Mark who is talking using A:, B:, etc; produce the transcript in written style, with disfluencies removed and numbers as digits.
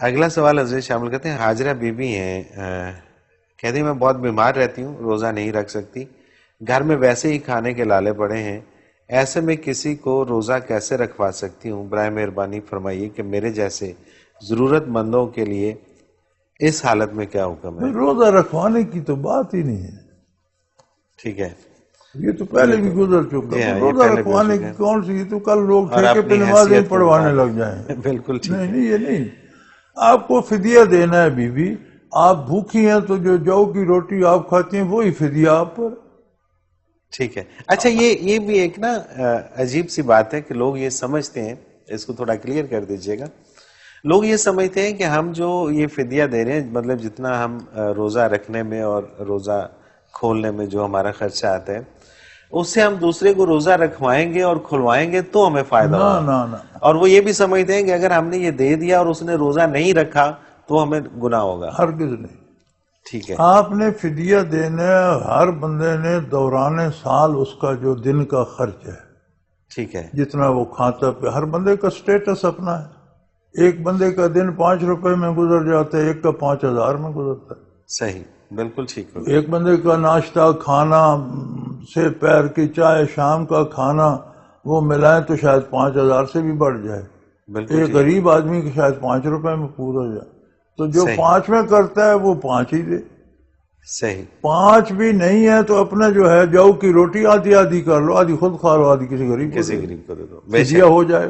A: اگلا سوال حضرت شامل کرتے ہیں. حاجرہ بی بی ہیں، کہتی ہیں میں بہت بیمار رہتی ہوں، روزہ نہیں رکھ سکتی، گھر میں ویسے ہی کھانے کے لالے پڑے ہیں، ایسے میں کسی کو روزہ کیسے رکھوا سکتی ہوں؟ برائے مہربانی فرمائیے کہ میرے جیسے ضرورت مندوں کے لیے اس حالت میں کیا حکم ہے؟
B: روزہ رکھوانے کی تو بات ہی نہیں ہے.
A: ٹھیک ہے،
B: یہ تو پہلے بھی گزر چکا.
A: جی ہاں، یہ
B: روزہ
A: پہلے بھی
B: رکھوانے
A: گزر
B: کی
A: چکا ہے.
B: کون سی، یہ تو کل لوگ
A: اور
B: ٹھیکے پہ
A: اپنی
B: نمازیں
A: حیثیت کے
B: پڑھوانے
A: مطابق.
B: لگ جائیں.
A: بالکل ٹھیک
B: نہیں
A: ہے.
B: نہیں، یہ نہیں. آپ کو فدیہ دینا ہے بی بی. آپ بھوکی ہیں تو جو جو کی روٹی آپ کھاتی ہیں وہی فدیہ آپ پر.
A: ٹھیک ہے. اچھا، یہ بھی ایک نا عجیب سی بات ہے کہ لوگ یہ سمجھتے ہیں، اس کو تھوڑا کلیئر کر دیجئے گا. لوگ یہ سمجھتے ہیں کہ ہم جو یہ فدیہ دے رہے ہیں، مطلب جتنا ہم روزہ رکھنے میں اور روزہ کھولنے میں جو ہمارا خرچہ آتا ہے، اس سے ہم دوسرے کو روزہ رکھوائیں گے اور کھلوائیں گے تو ہمیں فائدہ
B: نہ
A: ہوگا.
B: نہ نہ،
A: اور وہ یہ بھی سمجھتے ہیں کہ اگر ہم نے یہ دے دیا اور اس نے روزہ نہیں رکھا تو ہمیں گناہ ہوگا.
B: ہرگز نہیں.
A: ٹھیک ہے.
B: آپ نے فدیہ دینا ہے، ہر بندے نے دوران سال اس کا جو دن کا خرچ ہے،
A: ٹھیک ہے.
B: جتنا وہ کھاتا پہ، ہر بندے کا سٹیٹس اپنا ہے. ایک بندے کا دن 5 روپے میں گزر جاتا ہے، ایک کا 5,000 میں گزرتا ہے.
A: صحیح، بالکل ٹھیک ہوگا.
B: ایک بندے کا ناشتہ کھانا سے پیر کی چائے، شام کا کھانا، وہ ملائیں تو شاید 5,000 سے بھی بڑھ جائے.
A: بالکل
B: ایک
A: ٹھیک.
B: غریب آدمی کی شاید 5 روپے میں پورا جائے. تو جو
A: صحیح
B: 5 میں کرتا ہے وہ 5 ہی دے.
A: صحیح.
B: 5 بھی نہیں ہے تو اپنا جو ہے جو کی روٹی آدھی آدھی کر لو، آدھی خود کھا لو، آدھی کسی غریب کو
A: کسی
B: دے دو.
A: غریب کو دے دو. بے
B: فدیہ
A: شک.
B: ہو جائے.